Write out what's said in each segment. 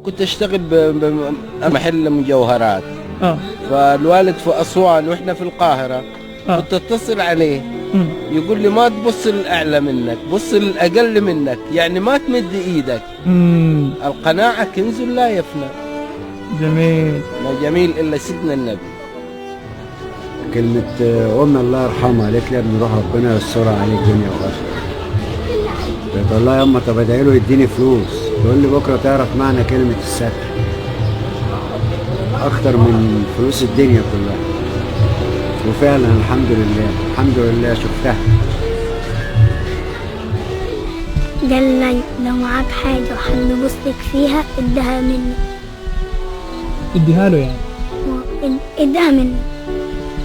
كنت اشتغل بمحل مجوهرات. اه فالوالد في اسوان واحنا في القاهره. كنت اتصل عليه يقول لي ما تبص للاعلى منك، بص للاقل منك، يعني ما تمد ايدك. القناعه كنز لا يفنى. جميل. ما جميل الا سيدنا النبي. كلمة أمي الله يرحمها قالت لي يا ابني روح ربنا يسترها عليك دنيا وآخرة. قلت والله يا أما طب ادعي له يديني فلوس، تقول لي بكرة تعرف معنى كلمة الستر أكتر من فلوس الدنيا كلها. وفعلا الحمد لله الحمد لله شفتها. قال لي لو معاك حاجة وحد بصلك فيها ادها مني. اديها له يعني؟ ادها مني.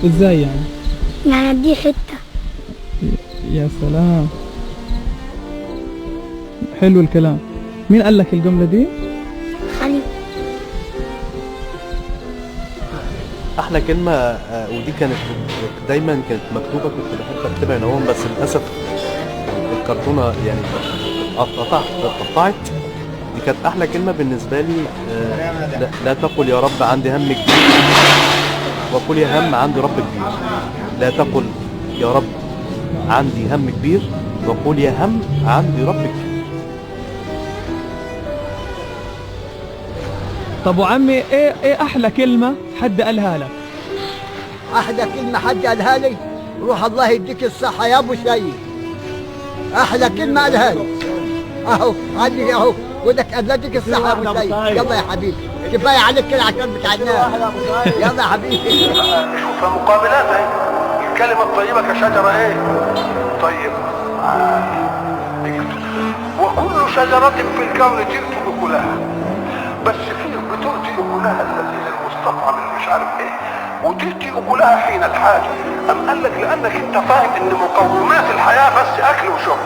ازاي يعني؟ يعني اديه حتة. يا سلام، حلو الكلام. مين قال لك الجملة دي؟ خليل. احلى كلمة ودي كانت دايما كانت مكتوبة، كنت بحب اكتبها هنا بس للاسف الكرتونة يعني اتقطعت. دي كانت احلى كلمة بالنسبة لي. لا تقل يا رب عندي هم كبير وقل يا هم عندي رب كبير. لا تقل يا رب عندي هم كبير وقل يا هم عندي رب كبير. طب وعمي ايه احلى كلمة حد قالها لك؟ احلى كلمة حد قالها لي روح الله يديك الصحة يا ابو سيد. احلى كلمة قالها لي اهو عندي اهو يقول لك الله يديك الصحة يا ابو سيد. يلا يا حبيبي كفاية عليك كده عشان بتاع الناس. يلا يا حبيبي. شوف مقابلات اهي. الكلمة الطيبة كشجرة ايه؟ طيبة. وكل شجرة في الكون تؤتي أكلها، بس فيه بتؤتي أكلها الذين المستطعم اللي مش عارف ايه، وتؤتي أكلها حين الحاجة. أم قال لك لأنك أنت فاهم إن مقومات الحياة بس أكل وشرب.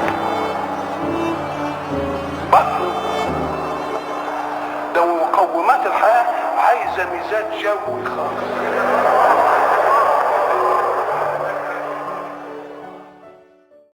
ده مقومات الحياة عايزة مزاج جوي خالص.